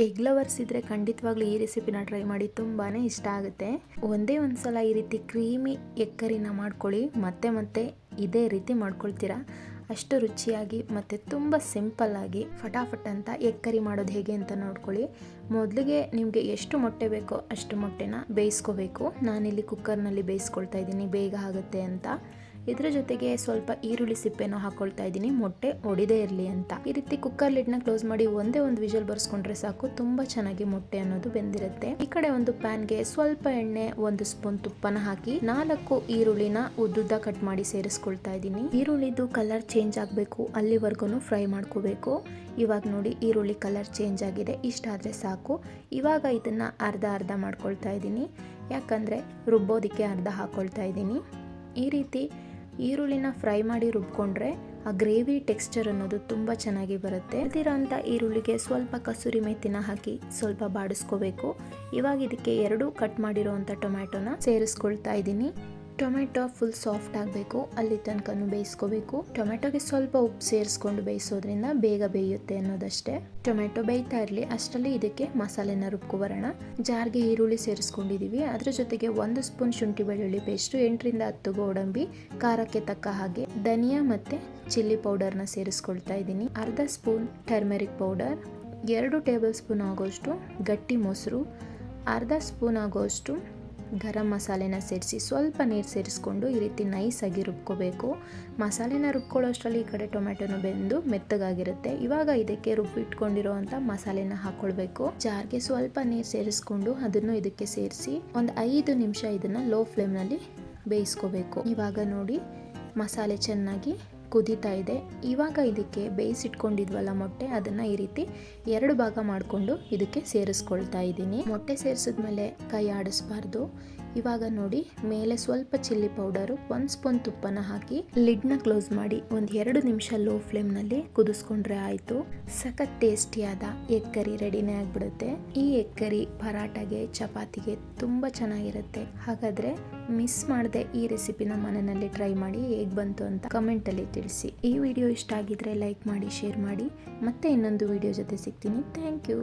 Egg lovers ಇದ್ದರೆ ಖಂಡಿತವಾಗ್ಲೂ ಈ ರೆಸಿಪಿನ ಟ್ರೈ ಮಾಡಿ, ತುಂಬಾ ಇಷ್ಟ ಆಗುತ್ತೆ. ಒಂದೇ ಒಂದು ಸಲ ಈ ರೀತಿ ಕ್ರೀಮಿ ಎಗ್ ಕರಿನ ಮಾಡ್ಕೊಳ್ಳಿ, ಮತ್ತೆ ಮತ್ತೆ ಇದೇ ರೀತಿ ಮಾಡ್ಕೊಳ್ತೀರಾ. ಅಷ್ಟು ರುಚಿಯಾಗಿ ಮತ್ತು ತುಂಬ ಸಿಂಪಲ್ಲಾಗಿ ಫಟಾಫಟ್ ಅಂತ ಎಗ್ ಕರಿ ಮಾಡೋದು ಹೇಗೆ ಅಂತ ನೋಡ್ಕೊಳ್ಳಿ. ಮೊದಲಿಗೆ ನಿಮಗೆ ಎಷ್ಟು ಮೊಟ್ಟೆ ಬೇಕೋ ಅಷ್ಟು ಮೊಟ್ಟೆನ ಬೇಯಿಸ್ಕೋಬೇಕು. ನಾನಿಲ್ಲಿ ಕುಕ್ಕರ್ನಲ್ಲಿ ಬೇಯಿಸ್ಕೊಳ್ತಾ ಇದ್ದೀನಿ, ಬೇಗ ಆಗುತ್ತೆ ಅಂತ. ಇದ್ರ ಜೊತೆಗೆ ಸ್ವಲ್ಪ ಈರುಳ್ಳಿ ಸಿಪ್ಪೆನೂ ಹಾಕೊಳ್ತಾ ಇದ್ದೀನಿ, ಮೊಟ್ಟೆ ಒಡಿದೇ ಇರಲಿ ಅಂತ. ಈ ರೀತಿ ಕುಕ್ಕರ್ ಲಿಡ್ನ ಕ್ಲೋಸ್ ಮಾಡಿ ಒಂದೇ ಒಂದು ವಿಷಲ್ ಬರ್ಸ್ಕೊಂಡ್ರೆ ಸಾಕು, ತುಂಬ ಚೆನ್ನಾಗಿ ಮೊಟ್ಟೆ ಅನ್ನೋದು ಬೆಂದಿರುತ್ತೆ. ಈ ಕಡೆ ಒಂದು ಪ್ಯಾನ್ಗೆ ಸ್ವಲ್ಪ ಎಣ್ಣೆ, 1 ಸ್ಪೂನ್ ತುಪ್ಪನ ಹಾಕಿ 4 ಈರುಳ್ಳಿನ ಉದ್ದುದ್ದ ಕಟ್ ಮಾಡಿ ಸೇರಿಸ್ಕೊಳ್ತಾ ಇದ್ದೀನಿ. ಈರುಳ್ಳಿದು ಕಲರ್ ಚೇಂಜ್ ಆಗಬೇಕು, ಅಲ್ಲಿವರೆಗೂ ಫ್ರೈ ಮಾಡ್ಕೋಬೇಕು. ಇವಾಗ ನೋಡಿ ಈರುಳ್ಳಿ ಕಲರ್ ಚೇಂಜ್ ಆಗಿದೆ, ಇಷ್ಟಾದರೆ ಸಾಕು. ಇವಾಗ ಇದನ್ನ ಅರ್ಧ ಮಾಡ್ಕೊಳ್ತಾ ಇದ್ದೀನಿ, ಯಾಕಂದರೆ ರುಬ್ಬೋದಕ್ಕೆ ಅರ್ಧ ಹಾಕೊಳ್ತಾ ಇದ್ದೀನಿ. ಈ ರೀತಿ ಈರುಳ್ಳಿನ ಫ್ರೈ ಮಾಡಿ ರುಬ್ಕೊಂಡ್ರೆ ಆ ಗ್ರೇವಿ ಟೆಕ್ಸ್ಚರ್ ಅನ್ನೋದು ತುಂಬ ಚೆನ್ನಾಗಿ ಬರುತ್ತೆ. ಇದಿರೋಂಥ ಈರುಳ್ಳಿಗೆ ಸ್ವಲ್ಪ ಕಸೂರಿ ಮೆಥಿನ ಹಾಕಿ ಸ್ವಲ್ಪ ಬಾಡಿಸ್ಕೋಬೇಕು. ಇವಾಗ ಇದಕ್ಕೆ 2 ಕಟ್ ಮಾಡಿರೋವಂಥ ಟೊಮ್ಯಾಟೊನ ಸೇರಿಸ್ಕೊಳ್ತಾ ಇದ್ದೀನಿ. ಟೊಮೆಟೊ ಫುಲ್ ಸಾಫ್ಟ್ ಆಗಬೇಕು, ಅಲ್ಲಿ ತನಕನೂ ಬೇಯಿಸ್ಕೋಬೇಕು. ಟೊಮೆಟೊಗೆ ಸ್ವಲ್ಪ ಉಪ್ಪು ಸೇರಿಸ್ಕೊಂಡು ಬೇಯಿಸೋದ್ರಿಂದ ಬೇಗ ಬೇಯುತ್ತೆ ಅನ್ನೋದಷ್ಟೇ. ಟೊಮೆಟೊ ಬೇಯ್ತಾ ಇರಲಿ, ಅಷ್ಟರಲ್ಲಿ ಇದಕ್ಕೆ ಮಸಾಲೆನ ರುಬ್ಕೊಬರೋಣ. ಜಾರ್ಗೆ ಈರುಳ್ಳಿ ಸೇರಿಸ್ಕೊಂಡಿದ್ದೀವಿ, ಅದ್ರ ಜೊತೆಗೆ 1 ಸ್ಪೂನ್ ಶುಂಠಿ ಬೆಳ್ಳುಳ್ಳಿ ಪೇಸ್ಟು, 8 ರಿಂದ 10 ಗೋಡಂಬಿ, ಖಾರಕ್ಕೆ ತಕ್ಕ ಹಾಗೆ ಧನಿಯಾ ಮತ್ತು ಚಿಲ್ಲಿ ಪೌಡರ್ನ ಸೇರಿಸ್ಕೊಳ್ತಾ ಇದ್ದೀನಿ. ಅರ್ಧ spoon turmeric powder, 2 table spoon ಆಗೋಷ್ಟು ಗಟ್ಟಿ ಮೊಸರು, ಅರ್ಧ ಸ್ಪೂನ್ ಆಗೋಷ್ಟು ಗರಂ ಮಸಾಲೆನ ಸೇರಿಸಿ ಸ್ವಲ್ಪ ನೀರು ಸೇರಿಸ್ಕೊಂಡು ಈ ರೀತಿ ನೈಸಾಗಿ ರುಬ್ಕೋಬೇಕು. ಮಸಾಲೆನ ರುಬ್ಕೊಳ್ಳೋ ಅಷ್ಟರಲ್ಲಿ ಈ ಕಡೆ ಟೊಮೆಟೊನು ಬೆಂದು ಮೆತ್ತಗಾಗಿರುತ್ತೆ. ಇವಾಗ ಇದಕ್ಕೆ ರುಬ್ಬಿಟ್ಕೊಂಡಿರೋವಂಥ ಮಸಾಲೆನ ಹಾಕ್ಕೊಳ್ಬೇಕು. ಜಾರ್ಗೆ ಸ್ವಲ್ಪ ನೀರು ಸೇರಿಸ್ಕೊಂಡು ಅದನ್ನು ಇದಕ್ಕೆ ಸೇರಿಸಿ ಒಂದು 5 ನಿಮಿಷ ಇದನ್ನು ಲೋ ಫ್ಲೇಮ್ನಲ್ಲಿ ಬೇಯಿಸ್ಕೋಬೇಕು. ಇವಾಗ ನೋಡಿ ಮಸಾಲೆ ಚೆನ್ನಾಗಿ ಕುದೀತಾ ಇದೆ. ಇವಾಗ ಇದಕ್ಕೆ ಬೇಯಿಸಿಟ್ಕೊಂಡಿದ್ವಲ್ಲ ಮೊಟ್ಟೆ, ಅದನ್ನು ಈ ರೀತಿ 2 ಭಾಗ ಮಾಡಿಕೊಂಡು ಇದಕ್ಕೆ ಸೇರಿಸ್ಕೊಳ್ತಾ ಇದ್ದೀನಿ. ಮೊಟ್ಟೆ ಸೇರಿಸಿದ್ಮೇಲೆ ಕೈ ಆಡಿಸ್ಬಾರ್ದು. ಇವಾಗ ನೋಡಿ ಮೇಲೆ ಸ್ವಲ್ಪ ಚಿಲ್ಲಿ ಪೌಡರು, 1 ಸ್ಪೂನ್ ತುಪ್ಪನ ಹಾಕಿ ಲಿಡ್ನ ಕ್ಲೋಸ್ ಮಾಡಿ ಒಂದು 2 ನಿಮಿಷ ಲೋ ಫ್ಲೇಮ್ನಲ್ಲಿ ಕುದಿಸ್ಕೊಂಡ್ರೆ ಆಯಿತು. ಸಖತ್ ಟೇಸ್ಟಿಯಾದ ಎಗ್ ಕರಿ ರೆಡಿನೇ ಆಗಿಬಿಡುತ್ತೆ. ಈ ಎಗ್ ಕರಿ ಪರಾಟಗೆ, ಚಪಾತಿಗೆ ತುಂಬ ಚೆನ್ನಾಗಿರುತ್ತೆ. ಹಾಗಾದರೆ ಮಿಸ್ ಮಾಡದೆ ಈ ರೆಸಿಪಿನ ಮನೆಯಲ್ಲಿ ಟ್ರೈ ಮಾಡಿ, ಹೇಗೆ ಬಂತು ಅಂತ ಕಮೆಂಟಲ್ಲಿ ತಿಳಿಸಿ. ಈ ವಿಡಿಯೋ ಇಷ್ಟ ಆಗಿದ್ರೆ ಲೈಕ್ ಮಾಡಿ, ಶೇರ್ ಮಾಡಿ. ಮತ್ತೆ ಇನ್ನೊಂದು ವಿಡಿಯೋ ಜೊತೆ ಸಿಗ್ತೀನಿ. Thank you.